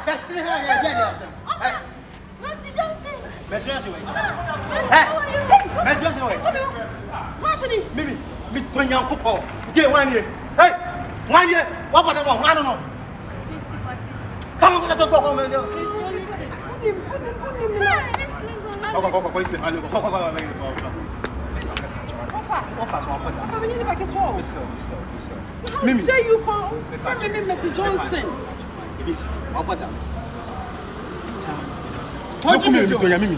That's it. Hey, Mercy Johnson. Mercy Johnson. Hey, Mercy Johnson. what's it? Mimi, me turn young couple. Get 1 year. Hey, 1 year. What about the one? I don't know. Come on, let's go. Go. How dare you call family Mercy Johnson? What about that? What do you mean, Mimi?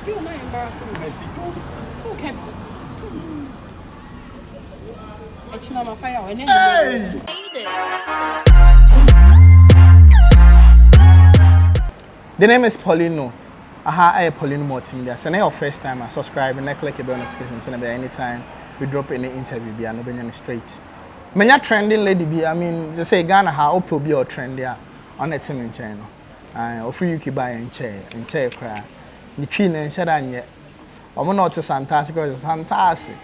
You are not embarrassing Mercy Johnson. Who can? Hey! The name is Poleeno. I am Poleeno Multimedia. So now your first time, subscribe and click the bell notification so that anytime we drop any interview, be no straight. Many trending lady be. I mean, just say Ghana how up be or trend there on the team in China. Or free you can buy in chair cry. The tree and shut down yet. I'm not to fantastic or fantastic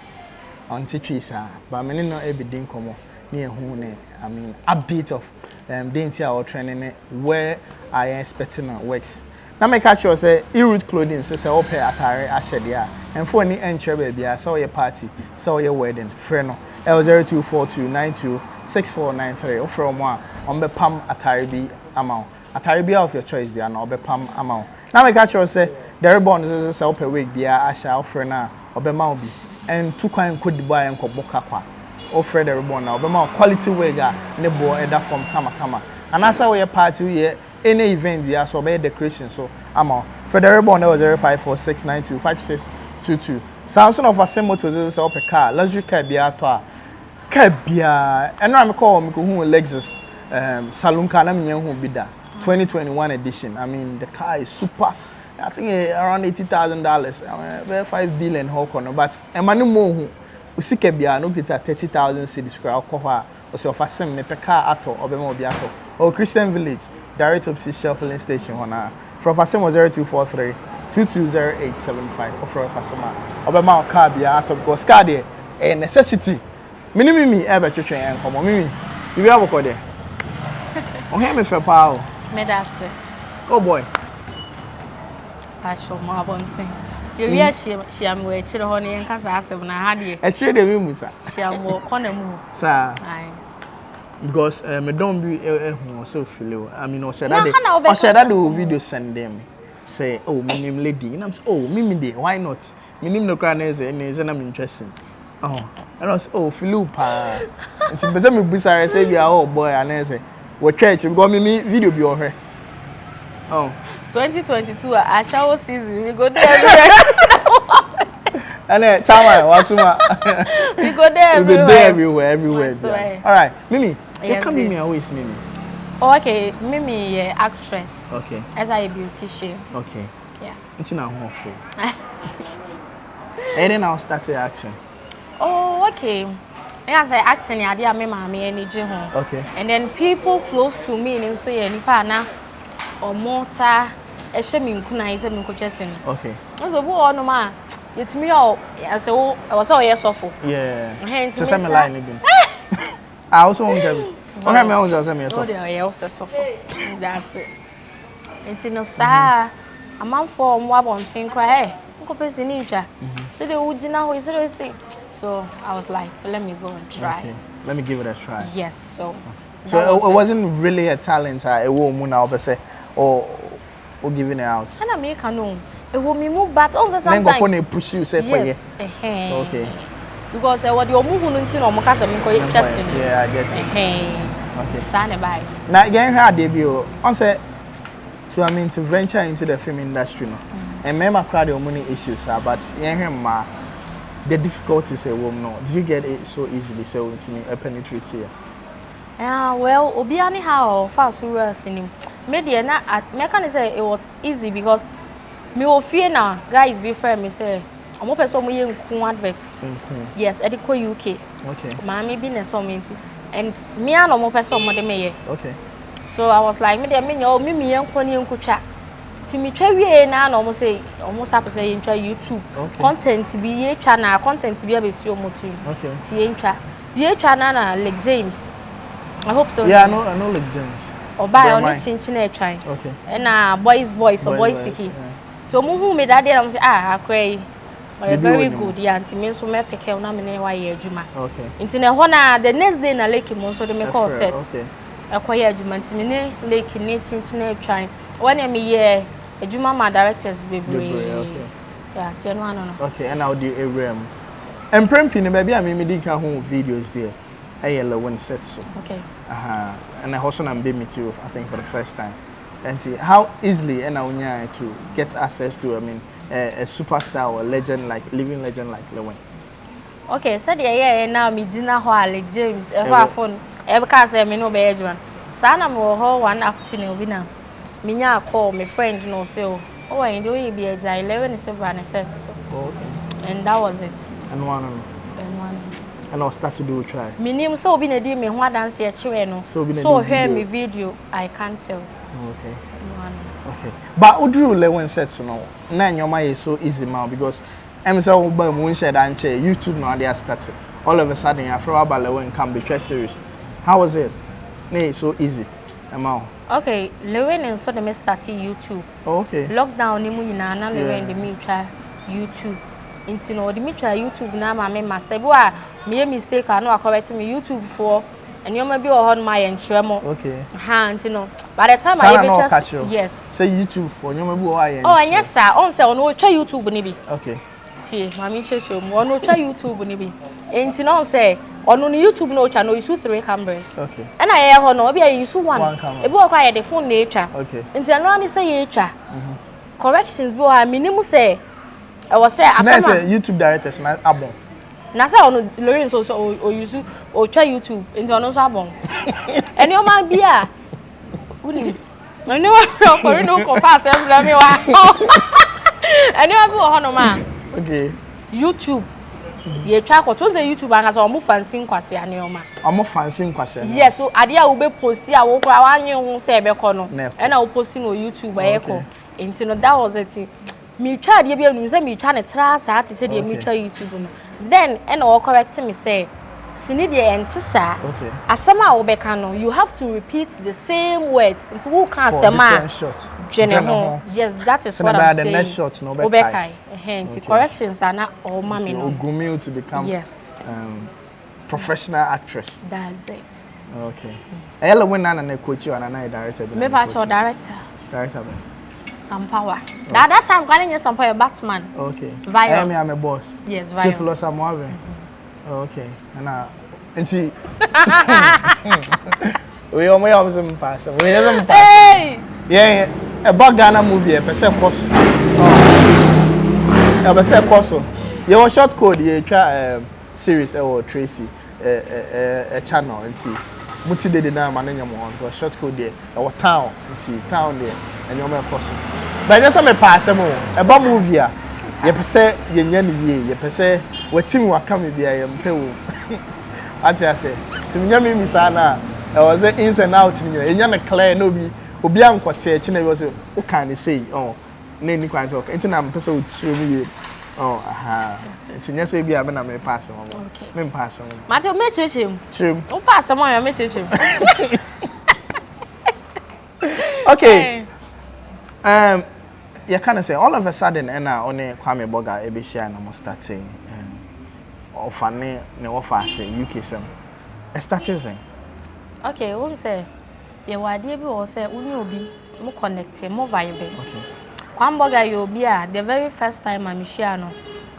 on teachers, but many no everything come near home. I mean, update of dainty or trending where I am expecting works. Now make catch you say e-root clothing say open attire ashed there and for any entry baby I saw your party saw your wedding friend no L0242926493 or from one on the pam attire be amount attire be of your choice be na obe pam amount. Now make catch you say the ribbon say open wig be asha friend na obe ma bi and two kwan could buy and ko boka kwa offer the ribbon na obe ma quality wig ne bo eda from kama and as our party here any event we are so many decoration so I'm for the ribbon 0546925622 Samsung of a same motors is up a car luxury car be at car and I'm call me who Lexus saloon car who be that 2021 edition. I mean the car is super. I think around $80,000 5 billion whole corner but a man more who see Kebia no get 30,000 cities crowd cover or so for some car at or Bemobiato or Christian Village. Direct opposite Shell filling station on from Fasimo 0243 220875 or from Fasoma. Obama car be out of Goscadi a necessity. Minimum ever to train and come on Mimi. You have a code there. Oh, hear me for power. Medase. Oh boy. I shall more one thing. You hear she am where children honey and Casa when I had you. A trade of you, sir. She am more corner move. Sir. Because me don't be so feel. I mean, I said that the video send them say, oh, my name lady. And I'm say, oh, Mimi day. Why not? My name no crannies and I'm interesting. Oh, and I say, oh, Philupa. And she better me bizarre say, yeah, oh boy, and I say, what church? We got me video be over. Oh, 2022. I shall season. We go there. And then, Tama, what's we go there everywhere. All right, Mimi. Yes, you Mimi always Mimi. Oh, okay, Mimi, actress. Okay. As a beautician. Okay. Yeah. It's not hopeful. And then I'll start acting. Oh, okay. As I acting, I did my mommy energy home. Okay. And then people close to me, and so yeah, Nipana or Mota, a shaming kuna is a mincochessin. Okay. So, what no ma? It's me all. I said, oh, I was all yes awful. Yeah. Hence, so some line again. I also want to. Okay, me also say me so. Oh, they are also so. That's it. It's no sir. A man for more one thing cry. Uncle Percy Ninja. So the original is say. So I was like, let me go and try. Okay. Let me give it a try. Yes. So it wasn't really a talent. A woman now, but say or giving it out. And I make a no. It will me move, but also sometimes. Then go for push you say for yes. Okay. Because what you're moving into no makasa me ko interesting. Yeah, I get it. Okay. Sane by. Now again her debut. On say to venture into the film industry no. And remember crowd your money issues but the difficulties a woman no. Did you get it so easily so into me penetrate here? Yeah, well, obiani how fast we were seeing. Media na me can say it was easy because me o fear na guys be friend me say I'm person mo yenku adverts. Yes, I go UK. Okay. Mommy business so minty. And me and no person mo de me. Okay. So I was like me yenku ni yenku twa. Ti me twa wie na no mo say almost happen say yen twa YouTube. Okay. Content bi ye twa na content bi abesi o mo tu. Okay. Ti yen twa. Ye twa na Lake James. I hope so. Yeah, I know like James. Or buy on it chinchine try. Okay. And boys or boys siki. So who me that day I'm say I cry. Very good, yeah. Until me so me pick up na me why adwuma. Okay. Until na hona the next day na lake mo so de me call set. Okay. Akoya adwuma until me ne lake ne chinchine try. When me ye adwuma ma directors bebre. Okay. Yeah, tie no ano no. Okay, and now the area. And premping baby I mean me dey ka home videos there. Lilwin set so. Okay. And I also am being too, I think, for the first time. And see how easily and to get access to, I mean, a superstar or legend like living legend like Lilwin. Okay, so now me dinner like James, ever phone, ever can say me no be one. Sana mo ho one afternoon we now. Me nya call my friend no say oh I do be a 11 is a set so. Okay. And that was it. And one. And I'll start to do a try. My name so be na di me ho dance here chwe so hear me video I can't tell. Okay. Okay. But Udru Lilwin said so no. Na nyoma is so easy now because I'm so ba mu share dan che YouTube now they started. All of a sudden after about Lilwin come because series. How was it? Nee so easy. Okay, Lilwin and so they started YouTube. Oh, okay. Lockdown ni mu nyina na Lilwin de me try YouTube. Into no the me try YouTube na ma me master bo a me mistake I know correct me YouTube for and you may be on my entremo. Okay. Into no. By the time I just yes. Say YouTube for you may be oh and yes sir. On say on try YouTube ni bi. Okay. See, mami checho mo on try YouTube ni bi. Into no say on YouTube no channel use 3 cameras. Okay. And I hear no be use one camera. E be require the phone nature. Okay. Into no ni say nature. Corrections be o minimum say I was say asama YouTube directors na abon. Na say on Lilwin so o use o try YouTube into on so abon. And your man be a uni. I know for no ko pass em me wa. And you be o no ma. Okay. YouTube. Ye try ko to say YouTube anga so o mo fancy nkwase ane o ma. O mo fancy nkwase. Yes, so ade a wo be post a wo kra wa anyi ho say be ko no. And I wo post no YouTube e ko. Into no that was it. Me try dey be anu say me try na tra sa ati say dey me try YouTube no. Then and all correct me say sini dey entisa. Okay. Asama wo beka no you have to repeat the same words. So who can asama? General. Yes, that is what I'm saying. The next shot no beka. Hence corrections are not all mami no. Ogumi to become yes. Professional actress. That's it. Okay. Lilwin na coach you and na director. Me pa director. Director. Some power. Okay. That time, calling you some power Batman. Okay. Virus. I'm a boss. Yes, virus. Chief Los Amoave. Okay. And see. We almost some pass. We have some pass. Hey. Yeah, about Ghana movie. A percent cost. A percent cost. Your short code. You try series or Tracy. A channel and see. Muti de na mananya mo on short code there our town town there and your person but just me pass mo e ba movie a ye pese ye nya ni ye pese watim waka me bia ye mpe wo ati ase tim nya me misa na e was in and out ni ye nya me clear no bi obi ankote e chi na bi was o kan say oh na ni kwan so enti na mpese o chire me ye oh aha enti nya say bia me na me pass mo me pass mo Matthew me chechim chim o pass mo ya me chechim okay you kind of say all of a sudden and only Kwame Boga e be share na mo start saying ofane ne offer say UK sem e started saying okay won say ye wade bi wo say uni obi mo connect mo vibe okay Kwame Boga you obi a the very first time I share no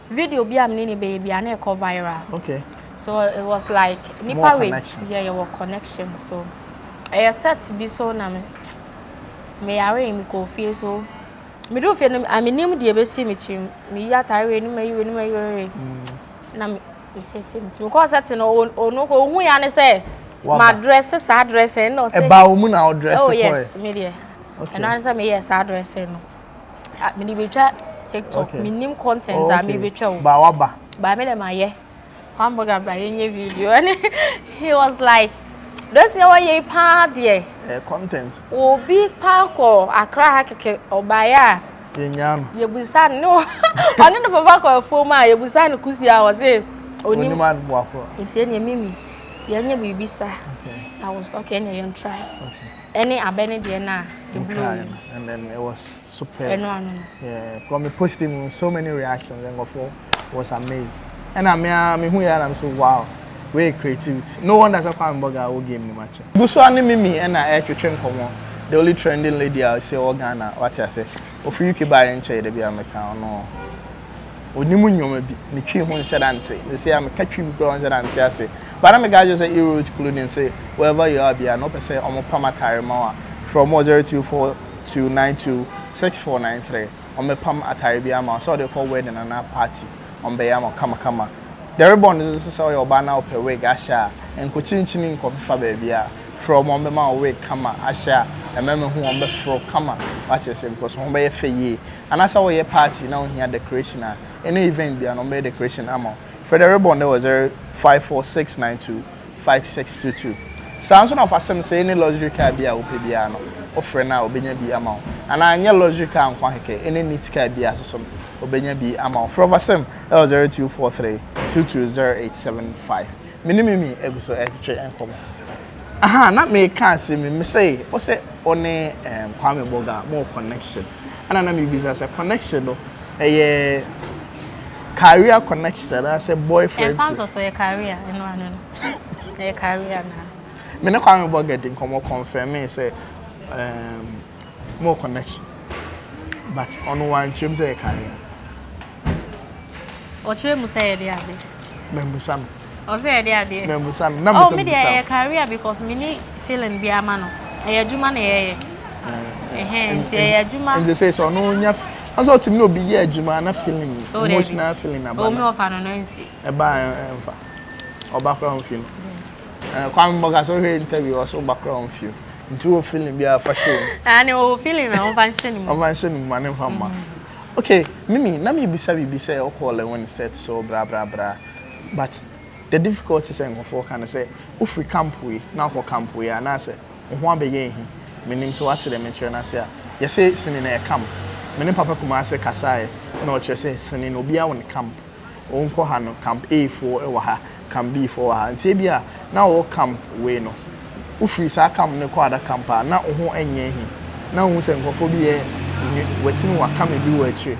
video bi am ni baby and e go viral okay so it was like nipa we yeah your connection so I set to be so na me are me ko feel so me do feel I mean dey be see me chim me ya tare ni me na me say me ko set no no ko hu ya ne say my dress is address no say e ba o mu na address oh yes me there and I say me yes address no me be try TikTok minimum content I me be try ba wa ba me dem aye Kwame Boga bra yenye video and he was like those your ye part there content obi parko akra hakeke obaya yenyam ye busan no oni no papa ko fo ma ye busan kusi a was it oni man boako ntie ne mimi Yanya bibisa. Okay. I was okay, and you try. Okay. Any abene diana, the blue. And then it was super. Yeah, got me posting so many reactions and before was amazed. And I'm who I'm so wow. Way creativity. No one that's a fan burger will give me much. Buswani Mimi and I train come on. The only trending lady I say Ghana, what I say. Of you can buy and say the beer account no. Onimunyo maybe ni twi ho nse dante. They say I'm catching grow nse dante I say. But I'm a guy just say hero clothing say wherever you are be no per say omo pama tire ma from 024 to 926493. Omo pam atire bi ama so they call wedding and a party. On be am kama. The ribbon is so your banner up a wig asha and kuchinchini nkofifa baby from on be ma wig kama asha and member who on be fro kama watch the same because on be faye and as our party now here decoration any event be an on be decoration amount for the ribbon there was 546925622 sounds of asem say any luxury car be a opebiano offer now obenya bi amount and anya luxury car nkwa heke any neat car be aso obenya bi amount for asem 0243 220875. Minimum eguso ekche enkom. Aha, na me can say me say o say one Kwame Boga more connection. And na me business connection no career connection I say boyfriend. Fans also your career eno anu. Your career na. Me na Kwame Boga din komo confirm me say more connection. But on one trim say career. Oche mu say dey ade. Membusam. O say dey ade. Membusam. Na oh, me dey career because me ni feeling bi ama no. E adwuma na ye. Nti e adwuma. And they say so no nya. Also tim no bi ye adwuma na feeling. Emotional feeling about. O me ofa no no nsi. E ba emfa. Obakra feel. Kwame Boga so he interview also background feel. Nti o feeling bi a fa show. Ani o feeling na o fa nhyeni mu. O fa nhyeni mu na fa ma. Okay, Mimi, na me bisa say o call when set so bra. But the difficulty say for can say if we camp we now for camp we and I say ho abeye hi menim so what the mention na say you say sini na camp menim papa kuma say kasai na o say sini no bia won camp o nko ha no camp A4 e wa ha camp B4 ha nti bia na o camp we no ufiri sa camp ne ko ada camp na ho enye hi na hu say nkofo bi ye wetin wa kam bi wo akire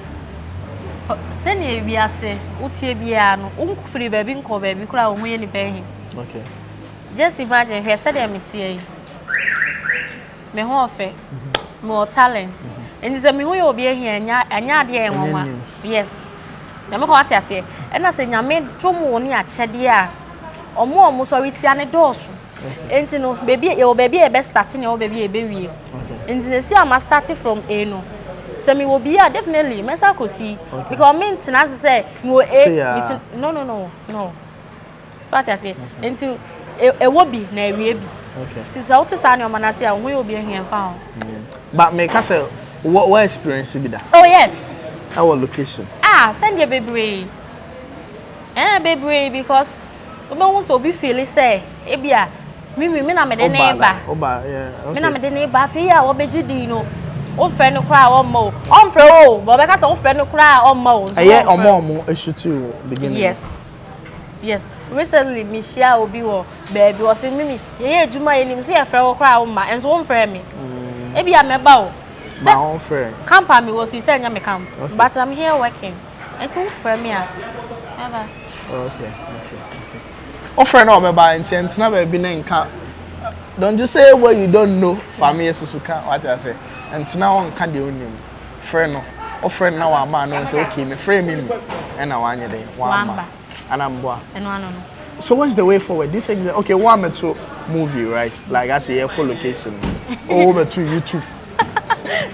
sene bi ase utie bia no unkufiri baby nko baby kura wo ye ni bahi okay just imagine he said am tie me ho ofe more talent and is me ho ye obi ehia anya ade e nwanwa yes na me ko ate ase e na se nyame dwomo ni akyede a omo so ritia ne doso enti no baby e baby e be starting e baby e be wie enti na si am starting from A no so me will be definitely mesa ko see because me ntina say no no so what I say into e wo bi na ewie bi okay so what say na o manase a wo obi ehia fa but me ka say what experience be that oh yes our location send your baby because we want so be feel say e bia me na me de neighbor oba yeah okay me na me de neighbor fe ya wo begidi no o friend no cry o mo on fre o but be ka say o friend no cry o mo so yeah omo shoot beginning yes recently me share obi wo baby o say mimi ye adwuma ye nim say e fre o cry o ma enso o fre me e bia me ba o my own friend camp me was you say nya me camp but I'm here working and to fre me a bye okay offer no me ba intent na ba bi na nka don't just say what you don't know family susuka what I say and now on can the onim friend no offer now a man no say okay me frame me and na wanye dey wamba and I'm boa and no so what's the way forward do you think that, okay one me to movie right like I say echo location or me to YouTube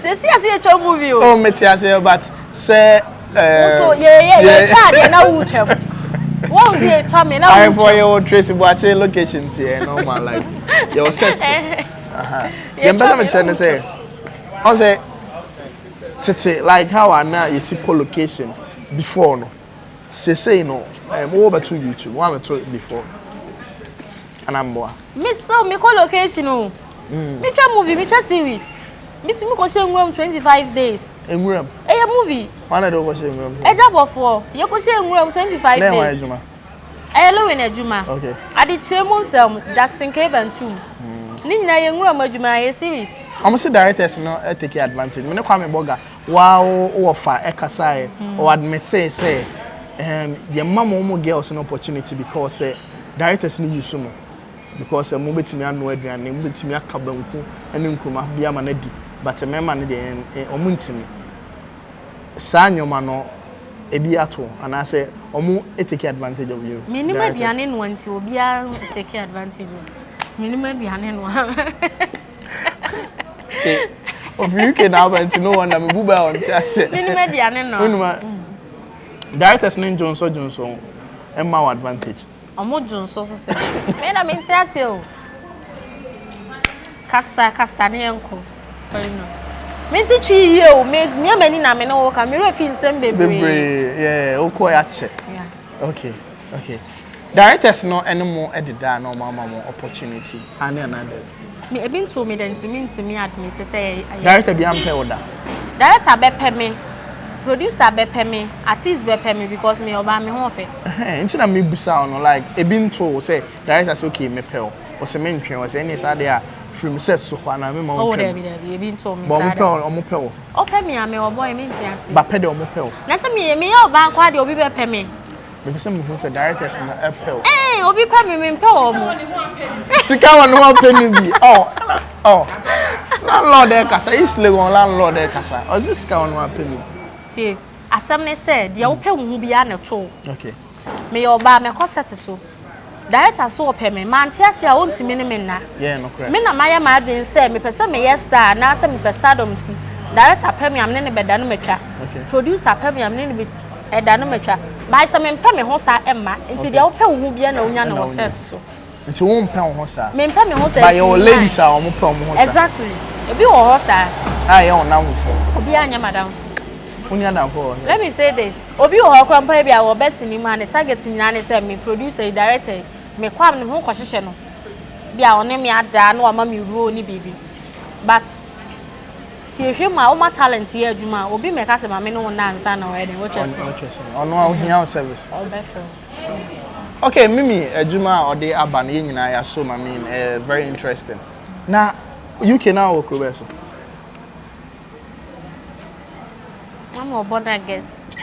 say a movie oh me say but say so yeah child na wuchem what say to me na I for your trace but location here normal like your set you better me tell say I say tete like how I now you see co-location before no say no over to YouTube one to before and I'm boa me still me co-location no me try movie me try series me ti me ko share ngwam 25 days ngwam movie one do ko share ngwam e job of 4 you ko share ngwam 25 days Lilwin adwuma. Okay. Ade chemu nsem Jackson K-Bantum. Ni nyina ye nwura madwuma ye series. I'm say directors no take advantage. Me ne Kwame Boga wow offer ekasai or admit say the mama mo girls an opportunity because directors need you so much. Because mo betimi anu aduane mo betimi aka banku ene nkruma bia ma na di but memma ne de omo ntimi saa nyoma no ebi ato ana say omo take advantage of you. Minimum aduane no anti obi a take advantage of. Minimum aduane no. Of you can have anti no one am buba on say. Minimum aduane no. Directors nin Johnson emma advantage. Omo Johnson so me na me ntiase o. Kasa ne enko. Me ti twi ye o me amani na me no wo ka me refi nsem bebre. Yeah, oko ya che. Yeah. Okay. Directors no anymore edida no mama opportunity and another. Me e bin to me den ntimi admit say director bi am pay order. Director be pay me. Producer be pay me, artist be pay me because me oba me ho fe. Nti na me busa on like e bin to say director say okay me pay o say me ntwen o say any say there from set so kwa na me ma o there be e bin to me say that o mo pay o pay me am me obo e me ntiase ba pay de o mo pay o na say me ya oba kwa de obi be pay me me say me who say directors na e pay o obi pay me pay o mo sika won no pay ni bi landlord e kasa is Lilwin landlord e kasa o sika won no pay ni ti asem ne say de wo pay hu bia na to okay me oba me concept so director so pay me man tiase a ontimi ne me na yeah no correct me na maya ma den say me pese me yes star na say me stardom ti director pay me am ne beda no matwa producer pay me am ne be eda no matwa by some me pay me ho sa emma nti de wo pay hu bia na onya na wo set so nti wo pay ho sa me pay me ho sa by your ladies are wo pay ho sa exactly ebi wo ho sa yeah on now obi anya madam let me say this obi wo ho kwampa bia wo best ni man the target nyina ne say me producer director me kwam ne ho kwahyehe no bia one me ada na ma me ruo ni bibi but si ehwe ma o ma talent ye adwuma obi me ka se ma me no na ansa na we den wotwese ono a here service all better okay mimi adwuma ode aba na ye nyina ya so ma mean very interesting na UK now wo kro beso I'm a border guess.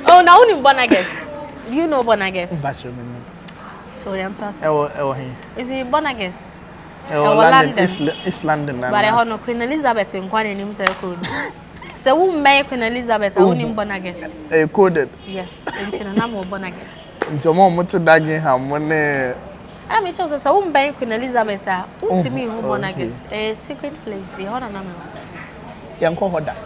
Oh, now only border guess. Do you know border guess? So you answer. Is it border guess? London. It's London. But I have no Queen Elizabeth in Queen in himself code. So who make Queen Elizabeth? I only border guess. Coded. Yes. Until I'm a border guess. Until mom to daggy ham when I mean, so say who make Queen Elizabeth? To me, who border guess? A secret place. Be hold on a minute. Yanko hoda.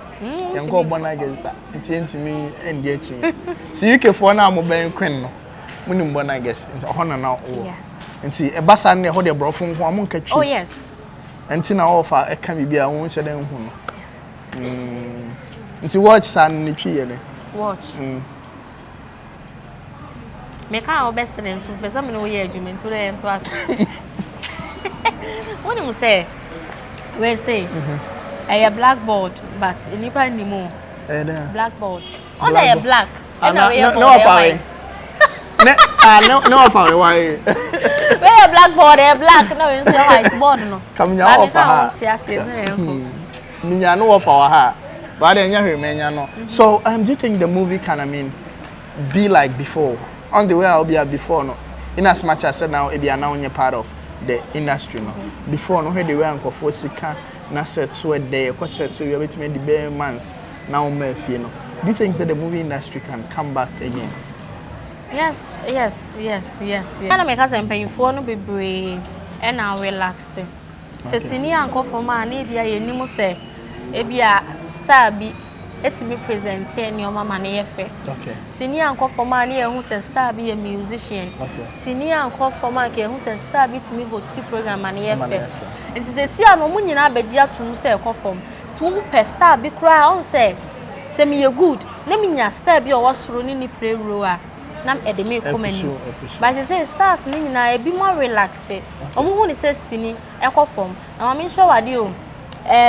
Yanko border guess that. It's to me and getting. So you can for now mobile queen no. Munim border guess. Into honor now. Yes. Nti e basa ne ho de brofo ho amon katwi. Oh yes. Nti na offer e ka bibia won hye den hu no. Nti watch san ne twi ye ne. Watch. Me ka obesere so pesa me no ye adwuma nti re ento aso. Woni mu say we say a blackboard but inipa ndimo. Blackboard. O say a black. No white. No offer why. Where blackboard a black no you say white board no. Come nya offer. Minya no offer ha. But then nya hwemenya no. So do you think the movie can be like before? On the way I'll be before no. In as much as I said now it be now you're part of the industry no. Before no the way anko for sika na set so there ko set so you be to the bare months now me fie no. Do you think that the movie industry can come back again? Yes. And make us empayfo no bebre e na relax. Se sini anko for ma na bia ye nimu se e bia star bi etimi present here ni o mama na ye fe. Okay. Sini anko for ma na ye hu se star bi a musician. Okay. Sini anko for ma ke hu se star bi timi host program na ye fe. Nti se si ano mu nyina abedi atum se ekofom. Ti wo pe star bi kura on se me ye good. Na minya star bi o wasoro ni play role a nam edeme komani but say stars ni nyina e bi more relax omo hu ni say sini ekofom na ma me show wade o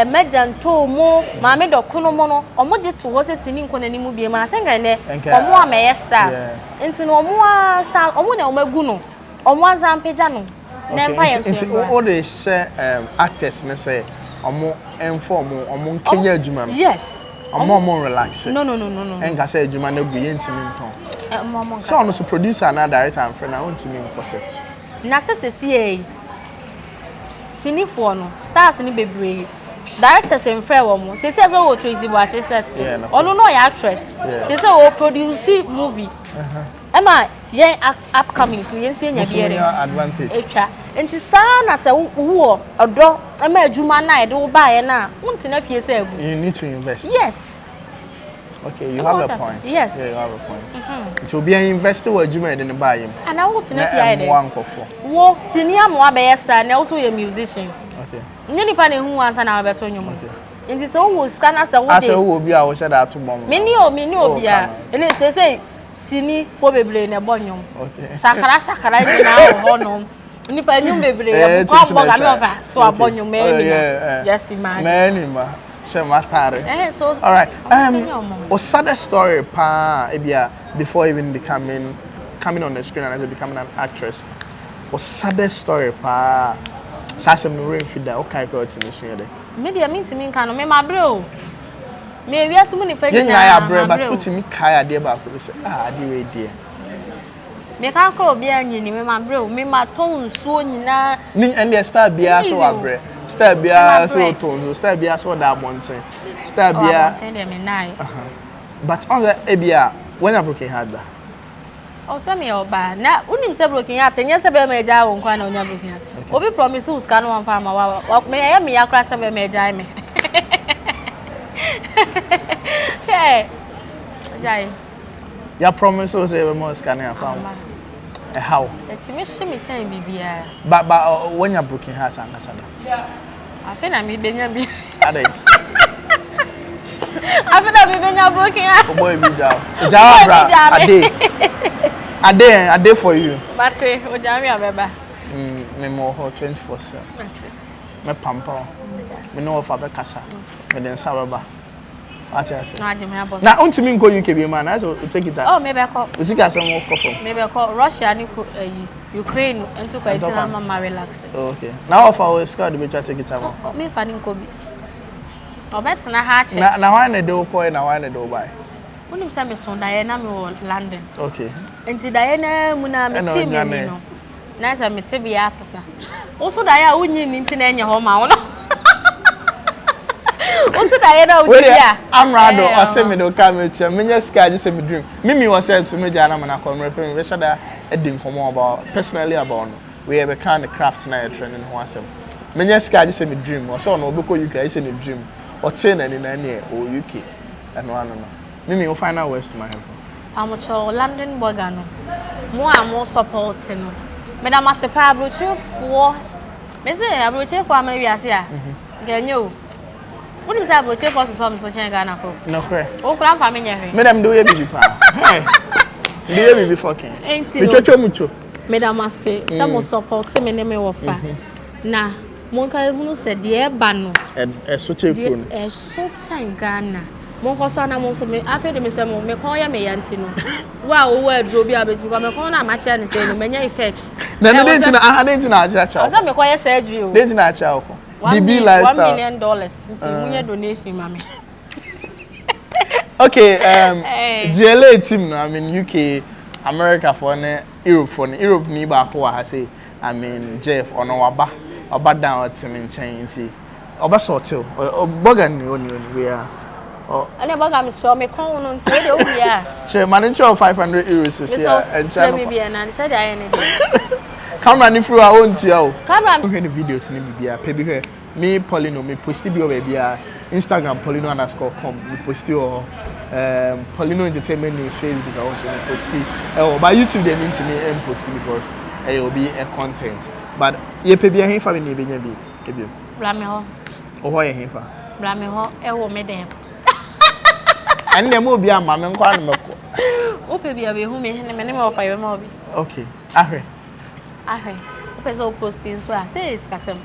mejanto mo maame dokono mo no omo je to ho se sini nko nanimu bie ma asenga ne omo ameye stars nti no omo asa omo na omagu no omo azampeja no na mfa yeso all they say actors ne say omo inform omo nkenya adwuma no yes omo relax no enka say adwuma na gu yentimi nton so no so producer na director and friend na wontimi nkoset na sese sinifo no stars ni bebre directors and friend womo sese as o Tracy Boache set ono no ya actress sese o produce movie ema yen upcoming yen so nya biere advantage etwa enti saa na se wo odo ema adwuma na ede wo ba ye na wonte na fie se agu you need to invest yes okay you have a point yes yeah you have a point to be an investor wa adwuma ede ne ba ye and I want to na fie ede wankofo wo senior mo abe star na also a musician okay nyeni pa na hu ansa na abeto nyom enti so wo scanner se wo de asa wo bi a wo sheda to bom me ni obi a ene sese sini fo bebre na bonyom okay sakara nyina ho no nipa nyum bebre ya ko boga me ofa so abonyom me yes imagine me ma shematare so all right o sad story pa ebia before even coming on the screen and as becoming an actress o sad story pa sasem no rain fida o kai ko timi so yede me dia mintimi nka no me mabre o me wiase mu nipa nyina ya bre but utimi kai ade ba ko se ade we die me ka ko obi anyini me mabre o me maton nsuo nyina ni and star bia so abre star bia so ton star bia so da bonten star bia but on the ebia when I broken heart da o se me oba na unim se broken heart nya se be me ja wo nkwa na onya broken heart obi promise us ka no wan fa ma wa me ya me yakra se be me ja me hey jai ya promise us e be mo scan ya fa how etimi shimi chan bibia but when you broken heart and kasada afena mi benya bi ade afena mi benya broken heart o boy bi bra ade for you mate o jami abeba me mo ho 24/7 mate me pampa me no fa be kasa me den sababa atiase no ajime abos na untimi nko UK bi man so take it out oh me be ko usika sem wo kofo me be ko Russia ni Ukraine ento kwa itina mama relax okay now of our squad be try take it out me fa ni nko bi obet na ha che na wan na do ko na wan na do buy unim say me son daye na me London okay enti daye na mu na me team mi no na say me te bi asesa also daye unyi ni nti na enye ho ma wo no also daye na udi ya amrado ose me do ka me chia menya sky just say me dream mimi was said to me jana na come refer me shada edin komo about personally about no we have a kind of craft na training ho asem menya sky just say me dream o so no obeko UK say me dream o ten na ni na o UK and no no mimi o final words to my head amocho London burger no mo am support no me da masepa abrochefo me say abrochefo amawiase a ganyo What is that about your first song so Ghana for? No cray. Oh, crap, I'm in here. Madam, do you be pa? Hey. Do you be fucking? Ain't you mucho? Madam must say, some will support some in the of Now, Monka who said, dear Bano, and such a so in Ghana. Monka son, I'm also me after the Mr. Momecoya me antino. Wow, where drove you a bit because my corner match and say many effects. Then I didn't know that. I was a surgery. Didn't I tell $1 million into donation, mommy. Okay, GLA team, I mean UK, America for Europe ni ba ko ha say, I mean Jeff ono waba down team in change. Oba sortel, bogan ni oni we are. Oh, and boga me so me kon no nti we dey we are. Che manager of €500 so here and tell me be and said I any. Camera ni through our own to you. Camera the videos ni bibia pe here. Me Poleeno me post bi o bia Instagram Poleeno_com me post o Poleeno Entertainment News Facebook also me post but YouTube they need to me post because it will be a content but ye pe bia hefa me benya bi e bi bla me ho o ho ye hefa bla me ho e wo me dem and dem obi ama me nkwa no meko o pe bia be hu me me ofa ye me obi okay ahwe o pe so posting so say is kasem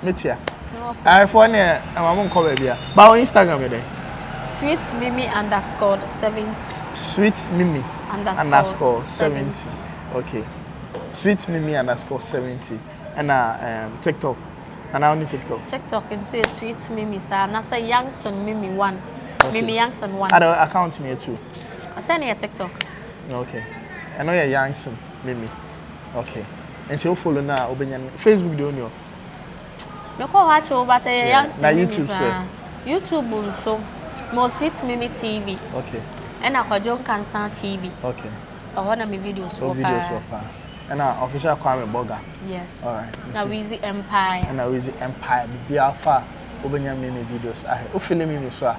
metia no. I phone here, I'm on cover here. But on Instagram you there. Sweet Mimi _70. Sweet Mimi _ 70. Okay. Sweet Mimi _70. And TikTok. And only TikTok. TikTok is say Sweet Mimi sir. And I say Youngson Mimi 1. Okay. Mimi Youngson 1. I have account in here too. I send you a TikTok. Okay. I know you're Youngson Mimi. Okay. And so follow now Obenya Facebook do you? Me call watch over to Youngson na Mimi YouTube sir. YouTube so more Sweet Mimi TV. Okay. And I John Cansan TV. Okay. I want my videos so far. And official Kwame Burger. Yes. All right. Now Weezy Empire. And Weezy Empire be alpha Obenya Mimi videos. I o film me so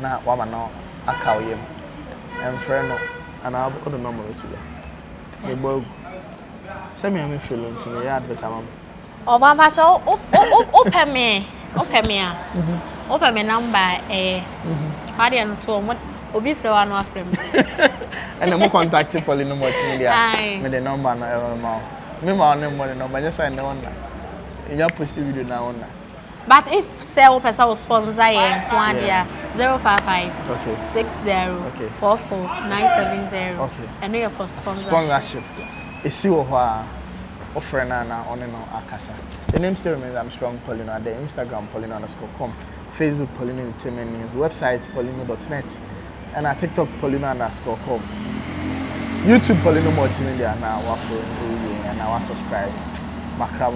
na wa ma no aka oyem. Em friend no and I go the number to you. The boy. Send me feeling to me advert am. Oh mama so open me. Open me. Open me number how do you know what obi frɛ wa no afrɛ me. And I'm contact Poleeno Multimedia. Me the number na e ma. Me ma on the number just say no na. In your post video na on na. But if sell person will sponsor you, 055 okay. 60 okay. 44 970. Okay. And you for sponsorship. Sponsorship. Isi wo ho a offer na on no akasa. The name still remains I'm Strong Poleeno. At the Instagram Poleeno_com, Facebook Poleeno Entertainment News, website poleeno.net, and at TikTok Poleeno_com. YouTube Poleeno Multimedia na wa follow and na wa subscribe. Background